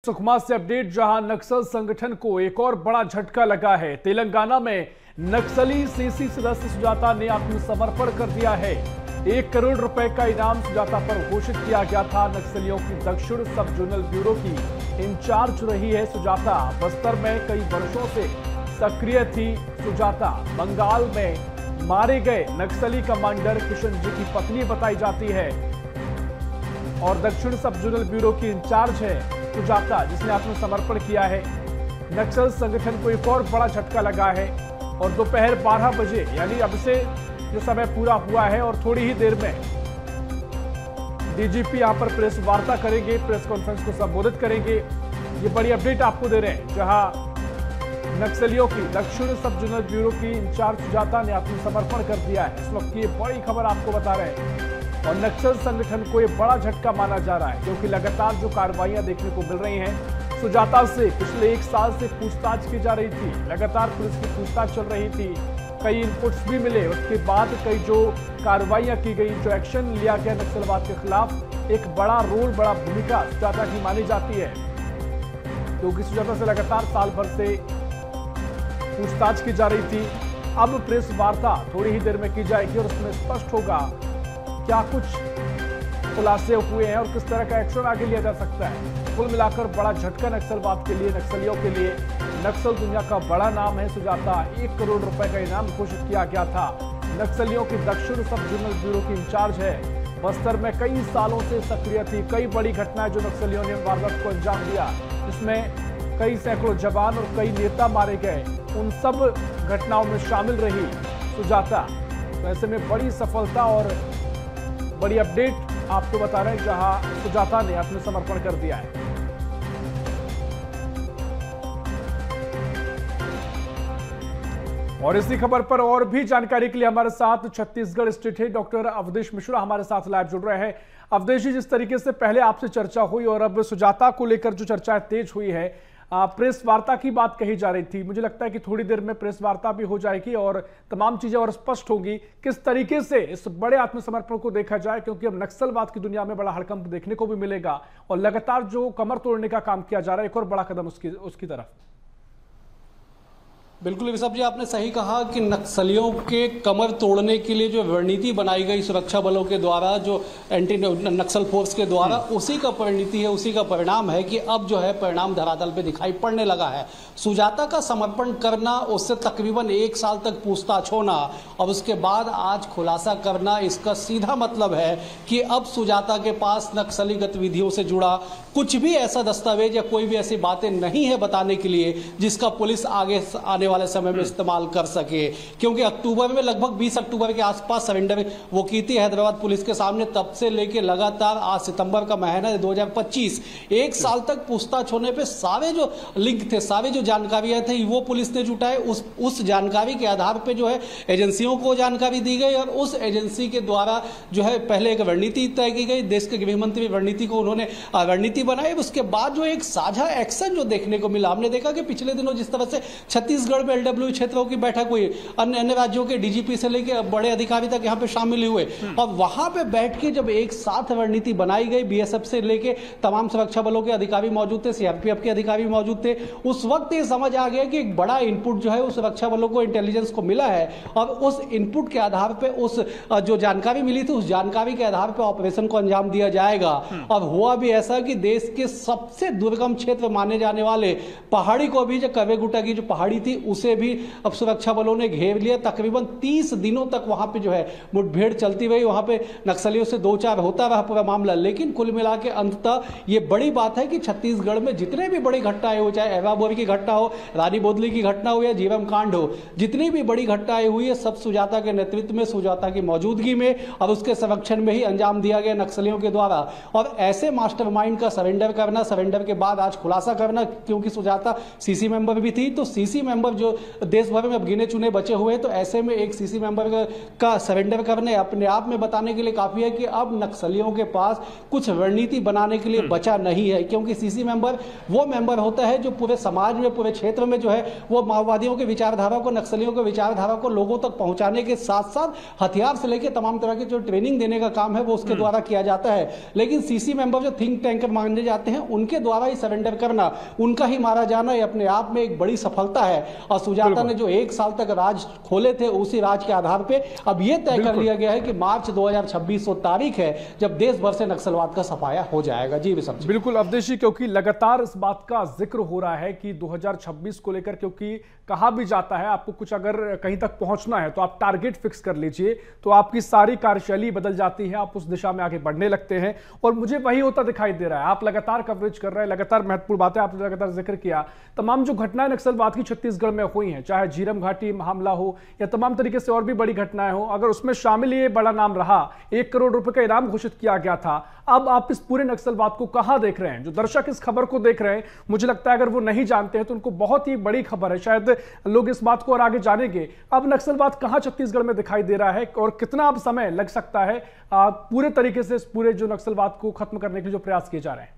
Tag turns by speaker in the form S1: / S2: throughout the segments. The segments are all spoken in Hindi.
S1: सुकमा से अपडेट, जहां नक्सल संगठन को एक और बड़ा झटका लगा है। तेलंगाना में नक्सली सीसी सदस्य सुजाता ने आत्मसमर्पण कर दिया है। 1 करोड़ रुपए का इनाम सुजाता पर घोषित किया गया था। नक्सलियों की दक्षिण सब जोनल ब्यूरो की इंचार्ज रही है सुजाता। बस्तर में कई वर्षों से सक्रिय थी सुजाता। बंगाल में मारे गए नक्सली कमांडर किशन जी की पत्नी बताई जाती है और दक्षिण सब जोनल ब्यूरो की इंचार्ज है सुजाता, जिसने आत्मसमर्पण किया है। नक्सल संगठन को एक और बड़ा झटका लगा है और दोपहर 12 बजे यानी अब से जो समय पूरा हुआ है और थोड़ी ही देर में डीजीपी यहां पर प्रेस वार्ता करेंगे, प्रेस कॉन्फ्रेंस को संबोधित करेंगे। ये बड़ी अपडेट आपको दे रहे हैं, जहां नक्सलियों की दक्षिण सब जोनल ब्यूरो की इंचार्ज सुजाता ने आत्मसमर्पण कर दिया है। इस वक्त की बड़ी खबर आपको बता रहे हैं और नक्सल संगठन को यह बड़ा झटका माना जा रहा है, क्योंकि लगातार जो कार्रवाइयां देखने को मिल रही हैं। सुजाता से पिछले 1 साल से पूछताछ की जा रही थी, लगातार पुलिस की पूछताछ चल रही थी, कई इनपुट्स भी मिले। उसके बाद कई जो कार्रवाइयां की गई, जो एक्शन लिया गया नक्सलवाद के खिलाफ, एक बड़ा रोल, बड़ा भूमिका सुजाता की मानी जाती है, क्योंकि सुजाता से लगातार साल भर से पूछताछ की जा रही थी। अब प्रेस वार्ता थोड़ी ही देर में की जाएगी और उसमें स्पष्ट होगा क्या कुछ खुलासे हुए हैं और किस तरह का एक्शन आगे लिया जा सकता है। कुल मिलाकर बड़ा झटका नक्सलवाद के लिए, नक्सलियों के लिए। नक्सल दुनिया का बड़ा नाम है सुजाता। 1 करोड़ रुपए का इनाम घोषित किया गया था। नक्सलियों की दक्षिण सब जोनल ब्यूरो की इंचार्ज है। बस्तर में कई सालों से सक्रिय थी। कई बड़ी घटनाएं जो नक्सलियों ने वारदात को अंजाम दिया, जिसमें कई सैकड़ों जवान और कई नेता मारे गए, उन सब घटनाओं में शामिल रही सुजाता। तो ऐसे में बड़ी सफलता और बड़ी अपडेट आपको बता रहे हैं, जहां सुजाता ने आत्मसमर्पण कर दिया है। और इसी खबर पर और भी जानकारी के लिए हमारे साथ Chhattisgarh state head doctor Avdhesh Mishra हमारे साथ लाइव जुड़ रहे हैं। अवधेश जी, जिस तरीके से पहले आपसे चर्चा हुई और अब सुजाता को लेकर जो चर्चा तेज हुई है, प्रेस वार्ता की बात कही जा रही थी, मुझे लगता है कि थोड़ी देर में प्रेस वार्ता भी हो जाएगी और तमाम चीजें और स्पष्ट होंगी। किस तरीके से इस बड़े आत्मसमर्पण को देखा जाए, क्योंकि अब नक्सलवाद की दुनिया में बड़ा हड़कंप देखने को भी मिलेगा और लगातार जो कमर तोड़ने का काम किया जा रहा है, एक और बड़ा कदम उसकी तरफ।
S2: बिल्कुल ऋषभ जी, आपने सही कहा कि नक्सलियों के कमर तोड़ने के लिए जो रणनीति बनाई गई सुरक्षा बलों के द्वारा, जो एंटी नक्सल फोर्स के द्वारा, उसी का परिणति है, उसी का परिणाम है कि अब जो है परिणाम धरातल पे दिखाई पड़ने लगा है। सुजाता का समर्पण करना, उससे तकरीबन 1 साल तक पूछताछ होना और उसके बाद आज खुलासा करना, इसका सीधा मतलब है कि अब सुजाता के पास नक्सली गतिविधियों से जुड़ा कुछ भी ऐसा दस्तावेज या कोई भी ऐसी बातें नहीं है बताने के लिए जिसका पुलिस आगे आने वाले समय में इस्तेमाल कर सके। क्योंकि अक्टूबर में, लगभग 20 अक्टूबर के आसपास सरेंडर वो की थी हैदराबाद पुलिस के सामने। तब से लेके लगातार आज सितंबर का महीना 2025, 1 साल तक पूछताछ होने पे सारे जो लिंक थे, सारी जो जानकारियां थे, वो पुलिस ने जुटाए। उस जानकारी के आधार पर जो है एजेंसियों को जानकारी दी गई और उस एजेंसी के द्वारा जो है पहले एक रणनीति तय की गई। देश के गृह मंत्री रणनीति को उन्होंने रणनीति बनाई। उसके बाद जो एक साझा एक्शन जो देखने को मिला, हमने देखा कि पिछले दिनों जिस तरह से छत्तीसगढ़ में एलडब्ल्यू क्षेत्रों की बैठक हुई, अन्य राज्यों के डीजीपी से लेकर बड़े अधिकारी तक यहां पे शामिल हुए और वहां पे बैठ के जब एक साथ रणनीति बनाई गई, बीएसएफ से लेके तमाम सुरक्षा बलों के अधिकारी मौजूद थे, सीआरपीएफ के अधिकारी मौजूद थे। उस वक्त ये समझ आ गया कि एक बड़ा इनपुट जो है उस सुरक्षा बलों को, इंटेलिजेंस को मिला है और उस इनपुट के आधार पर, उस जो जानकारी मिली थी, उस जानकारी के आधार पर ऑपरेशन को अंजाम दिया जाएगा। और हुआ भी ऐसा कि देश के सबसे दुर्गम क्षेत्र माने जाने वाले पहाड़ी को भी, जो कवेगुटा की जो पहाड़ी थी, उसे भी अब सुरक्षा बलों ने घेर लिया। तकरीबन 30 दिनों तक वहां पे जो है मुठभेड़ चलती रही, वहां पे नक्सलियों से 2-4 होता रहा पूरा मामला। लेकिन कुल मिला के अंततः ये बड़ी बात है कि छत्तीसगढ़ में जितने भी बड़ी घटनाएं हो, चाहे एवाबोरी की घटना हो, रानी बोदली की घटना हो या जीवम कांड हो, जितनी भी बड़ी घटनाएं हुई है, सब सुजाता के नेतृत्व में, सुजाता की मौजूदगी में और उसके संरक्षण में ही अंजाम दिया गया नक्सलियों के द्वारा। और ऐसे मास्टरमाइंड का सरेंडर करना, सरेंडर के बाद आज खुलासा करना, क्योंकि सुजाता सीसी मेंबर भी थी, तो सीसी मेंबर जो देश भर में अब गिने चुने बचे हुए हैं। तो ऐसे में एक सीसी मेंबर का सरेंडर करने अपने आप में बताने के लिए काफी है कि अब नक्सलियों के पास कुछ रणनीति बनाने के लिए बचा नहीं है, क्योंकि सीसी मेंबर वो मेंबर होता है जो पूरे समाज में, पूरे क्षेत्र में जो है वो माओवादियों के विचारधारा को, नक्सलियों के विचारधारा को लोगों तक पहुंचाने के साथ साथ हथियार से लेकर तमाम तरह की जो ट्रेनिंग देने का काम है वो उसके द्वारा किया जाता है। लेकिन सीसी मेंबर जो थिंक टैंकर माने जाते हैं उनके द्वारा ही सरेंडर करना, उनका ही मारा जाना, ये अपने आप में एक बड़ी सफलता है। और सुजाता ने जो 1 साल तक राज खोले थे, उसी राज के आधार पे अब यह तय कर लिया गया है कि मार्च 2026 वो तारीख है जब देश भर से नक्सलवाद का सफाया हो जाएगा। जी विशम,
S1: बिल्कुल अवधेश, क्योंकि लगातार इस बात का जिक्र हो रहा है कि 2026 को लेकर, क्योंकि कहा भी जाता है आपको कुछ अगर कहीं तक पहुंचना है तो आप टारगेट फिक्स कर लीजिए, तो आपकी सारी कार्यशैली बदल जाती है, आप उस दिशा में आगे बढ़ने लगते हैं। और मुझे वही होता दिखाई दे रहा है। आप लगातार कवरेज कर रहे हैं, लगातार महत्वपूर्ण बातें आपने लगातार जिक्र किया। तमाम जो घटनाएं नक्सलवाद की छत्तीसगढ़ में हुई हैं, चाहे झीरम घाटी मामला हो या तमाम तरीके से और भी बड़ी घटनाएं हो, अगर उसमें शामिल ये बड़ा नाम रहा, 1 करोड़ रुपए का इनाम घोषित किया गया था। अब आप इस पूरे नक्सलवाद को कहां देख रहे हैं? जो दर्शक इस खबर को देख रहे हैं, मुझे लगता है अगर वो नहीं जानते हैं तो उनको बहुत ही बड़ी खबर है, शायद लोग इस बात को और आगे जानेंगे। अब नक्सलवाद कहां छत्तीसगढ़ में दिखाई दे रहा है और कितना अब समय लग सकता है पूरे तरीके से इस पूरे जो नक्सलवाद को खत्म करने के जो प्रयास किए जा रहे हैं?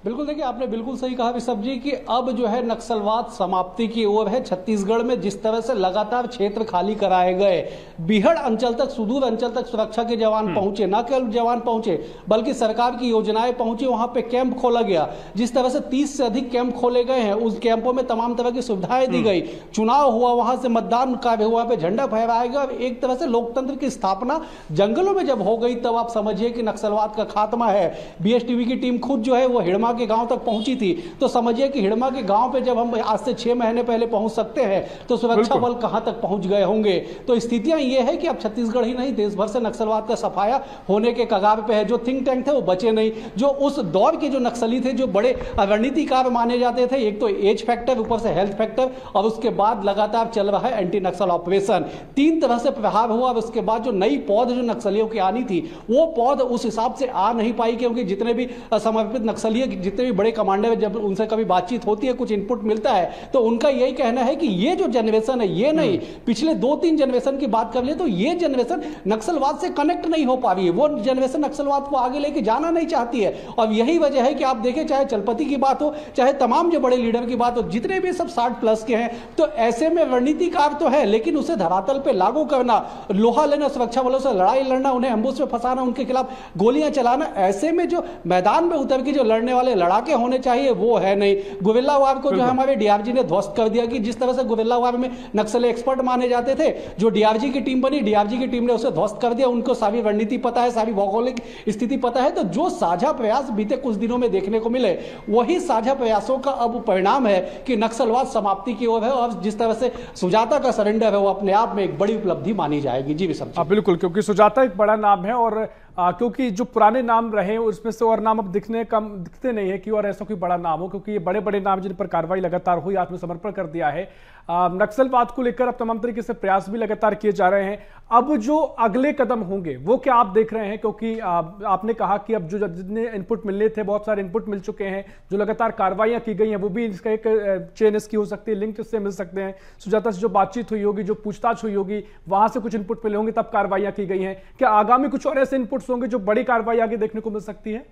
S2: बिल्कुल, देखिए आपने बिल्कुल सही कहा विशब जी कि अब जो है नक्सलवाद समाप्ति की ओर है। छत्तीसगढ़ में जिस तरह से लगातार क्षेत्र खाली कराए गए, बीहड़ अंचल तक, सुदूर अंचल तक सुरक्षा के जवान पहुंचे, न केवल जवान पहुंचे बल्कि सरकार की योजनाएं पहुंची, वहां पे कैंप खोला गया। जिस तरह से 30 से अधिक कैंप खोले गए हैं, उस कैंपों में तमाम तरह की सुविधाएं दी गई, चुनाव हुआ, वहां से मतदान कार्य हुआ, पे झंडा फहराया गया। एक तरह से लोकतंत्र की स्थापना जंगलों में जब हो गई, तब आप समझिए कि नक्सलवाद का खात्मा है। बीएसटीवी की टीम खुद जो है वो हिड़मा के गांव तक पहुंची थी, तो समझिए कि हिड़मा के गांव पे जब हम आज से 6 महीने पहले पहुंच सकते हैं, तो सुरक्षा बल कहां तक पहुंच गए होंगे। तो स्थितियां ये है कि अब छत्तीसगढ़ ही नहीं, देश भर से नक्सलवाद का सफाया होने के कगार पे है। जो थिंक टैंक थे वो बचे नहीं, जो उस दौर के जो नक्सली थे, जो बड़े रणनीतिकार माने जाते थे, एक तो एज फैक्टर, ऊपर से हेल्थ फैक्टर, और उसके बाद लगातार चल रहा है एंटी नक्सल ऑपरेशन। 3 तरह से प्रहार हुआ। और उसके बाद जो नई पौध जो नक्सलियों की आनी थी, वो पौध उस हिसाब से आ नहीं पाई, क्योंकि जितने भी समर्पित नक्सली, जितने भी बड़े कमांडर, जब उनसे कभी बातचीत होती है, कुछ इनपुट मिलता है, तो उनका यही कहना है कि ये जो जनरेशन है, ये नहीं, पिछले 2-3 जनरेशन की बात कर ले तो ये जनरेशन नक्सलवाद से कनेक्ट नहीं हो पा रही है। वो जनरेशन नक्सलवाद को आगे लेके जाना नहीं चाहती है। और यही वजह है कि आप देखें, चाहे चलपति की बात हो, चाहे तमाम जो बड़े लीडर की बात हो, जितने भी सब 60 प्लस के हैं, तो ऐसे में रणनीतिकार तो है, लेकिन उसे धरातल पे लागू करना, लोहा लेना, सुरक्षा बलों से लड़ाई लड़ना, उन्हें एम्बुश में फंसाना, उनके खिलाफ गोलियां चलाना, ऐसे में जो मैदान में उतर के जो लड़ने वाले लड़ाके होने चाहिए वो है नहीं। गुरिल्ला वार को जो है हमारे डीआरजी ने ध्वस्त कर दिया, कि जिस तरह से गुरिल्ला वार में नक्सल एक्सपर्ट माने जाते थे, जो डीआरजी की टीम बनी, डीआरजी की टीम ने उसे ध्वस्त कर दिया। उनको सारी रणनीति पता है, सारी भौगोलिक स्थिति पता है। तो जो साझा प्रयास बीते कुछ दिनों में देखने को मिले, वही साझा प्रयासों का अब परिणाम है कि नक्सलवाद समाप्ति की ओर है। और जिस तरह से सुजाता का सरेंडर है, वो अपने आप में एक बड़ी उपलब्धि मानी जाएगी। जी विशम,
S1: बिल्कुल, क्योंकि सुजाता एक बड़ा नाम है, और क्योंकि जो पुराने नाम रहे उसमें से और नाम अब दिखते नहीं है कि और ऐसा कोई बड़ा नाम हो, क्योंकि ये बड़े बड़े नाम जिन पर कार्रवाई लगातार हुई, आत्मसमर्पण कर दिया है। नक्सलवाद को लेकर अब तमाम तरीके से प्रयास भी लगातार किए जा रहे हैं। अब जो अगले कदम होंगे वो क्या आप देख रहे हैं? क्योंकि आपने कहा कि अब जो जितने इनपुट मिलने थे, बहुत सारे इनपुट मिल चुके हैं, जो लगातार कार्रवाइयां की गई हैं, वो भी इसका एक चेन इसकी हो सकती है, लिंक इससे मिल सकते हैं। सुजाता से जो बातचीत हुई होगी, जो पूछताछ हुई होगी, वहां से कुछ इनपुट मिले होंगे, तब कार्रवाइयां की गई हैं। क्या आगामी कुछ और ऐसे इनपुट्स होंगे जो बड़ी कार्रवाई आगे देखने को मिल सकती है?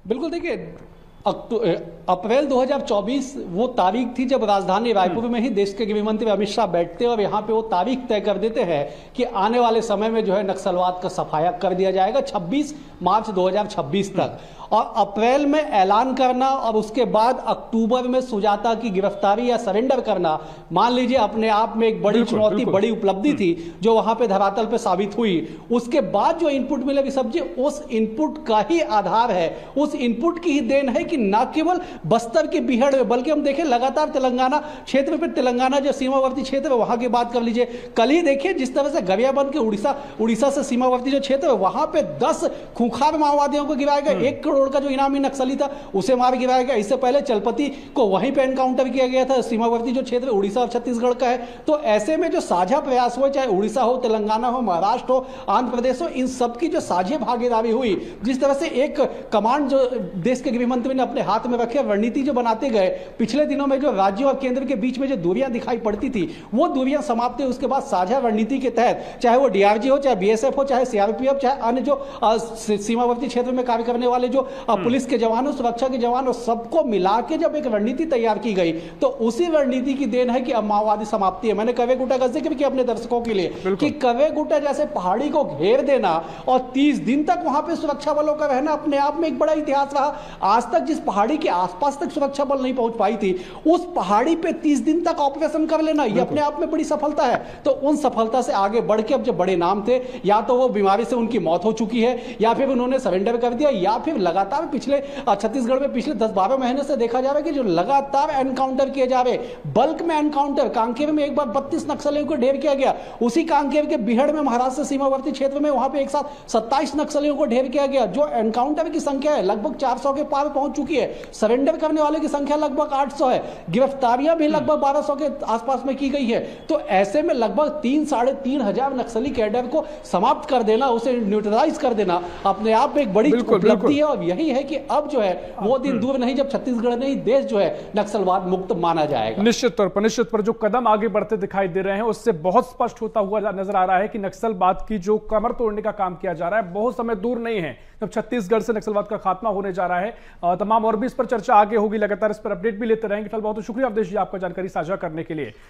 S2: बिल्कुल, देखिए अप्रैल 2024 वो तारीख थी जब राजधानी रायपुर में ही देश के गृह मंत्री अमित शाह बैठते और यहाँ पे वो तारीख तय कर देते हैं कि आने वाले समय में जो है नक्सलवाद का सफाया कर दिया जाएगा 26 मार्च 2026 तक। और अप्रैल में ऐलान करना और उसके बाद अक्टूबर में सुजाता की गिरफ्तारी या सरेंडर करना, मान लीजिए अपने आप में एक बड़ी चुनौती, बड़ी उपलब्धि थी जो वहां पे धरातल पे साबित हुई। उसके बाद जो इनपुट मिले विशब जी, उस इनपुट का ही आधार है, उस इनपुट की ही देन है कि न केवल बस्तर के बीहड़ में, बल्कि हम देखें लगातार तेलंगाना क्षेत्र पे, तेलंगाना जो सीमावर्ती क्षेत्र है वहां की बात कर लीजिए। कल ही देखिए जिस तरह से गरियाबंद के उड़ीसा से सीमावर्ती जो क्षेत्र है, वहां पे 10 खूंखार माओवादियों को गिराया गया। 1 करोड़ का जो इनामी नक्सली था उसे मार गिराया गया। इससे पहले चलपति को वहीं पे एनकाउंटर किया गया था। सीमावर्ती जो क्षेत्र उड़ीसा और छत्तीसगढ़ का है, तो ऐसे में जो साझा प्रयास हुए, चाहे उड़ीसा हो, तेलंगाना हो, महाराष्ट्र हो, आंध्र प्रदेश हो, इन सब की जो साझी भागीदारी हुई, जिस तरह से एक कमांड जो देश के गृह मंत्री ने अपने हाथ में रखे, रणनीति जो बनाते गए। पिछले दिनों में जो राज्यों और केंद्र के बीच में जो दूरियां दिखाई पड़ती थी, वो दूरियां समाप्त हुई। उसके बाद साझा रणनीति के तहत, चाहे वो डीआरजी हो, चाहे बीएसएफ हो, चाहे सीआरपीएफ, चाहे अन्य जो सीमावर्ती क्षेत्र में कार्य करने वाले जो पुलिस के जवानों, सुरक्षा के जवानों, सबको मिला के जब एक रणनीति तैयार की गई, तो उसी रणनीति की देन है कि अब माओवादी समाप्ति है। मैंने कवे गुटा का जिक्र किया अपने दर्शकों के लिए कि कवे गुटा जैसे पहाड़ी को घेर देना और 30 दिन तक वहां पे सुरक्षा बलों का रहना अपने आप में एक बड़ा इतिहास रहा। आज तक जिस पहाड़ी के आसपास तक सुरक्षा बल नहीं पहुंच पाई थी, उस पहाड़ी पे 30 दिन तक ऑपरेशन कर लेना, ये अपने आप में बड़ी सफलता है। तो उन सफलता से आगे बढ़ के अब जो बड़े नाम थे, या तो वो बीमारी से उनकी मौत हो चुकी है, या फिर उन्होंने सरेंडर कर दिया, या फिर लगातार पिछले छत्तीसगढ़ में पिछले 10-12 महीने से देखा जा रहा है कि जो लगातार एनकाउंटर किए जा रहे, बल्क में एनकाउंटर। कांकेर में एक बार 32 नक्सलियों को ढेर किया गया, उसी कांकेर के बिहड़ में महाराष्ट्र सीमावर्ती क्षेत्र में वहां पे एक साथ 27 नक्सलियों को ढेर किया गया। जो एनकाउंटर की संख्या है लगभग 400 के पार पहुंच चुकी है। सरेंडर करने वाले की संख्या लगभग 800 है। गिरफ्तारियां भी लगभग 1200 के आसपास में की गई है। तो ऐसे में लगभग 3-3.5 हजार नक्सली कैडर को समाप्त कर देना, उसे न्यूट्रलाइज कर देना अपने आप में एक बड़ी उपलब्धि है। और यही है कि अब जो है वो दिन दूर नहीं जब छत्तीसगढ़ नहीं, देश जो है नक्सलवाद मुक्त माना जाएगा।
S1: निश्चित तौर पर जो कदम आगे बढ़ते दिखाई दे रहे हैं, उससे बहुत स्पष्ट होता हुआ नजर आ रहा है कि नक्सलवाद की जो कमर तोड़ने का काम किया जा रहा है, बहुत समय दूर नहीं है जब छत्तीसगढ़ से नक्सलवाद का खात्मा होने जा रहा है। तमाम और भी इस पर चर्चा आगे होगी, लगातार इस पर अपडेट भी लेते रहेंगे। फिलहाल बहुत शुक्रिया अवधेश जी आपका जानकारी साझा करने के लिए।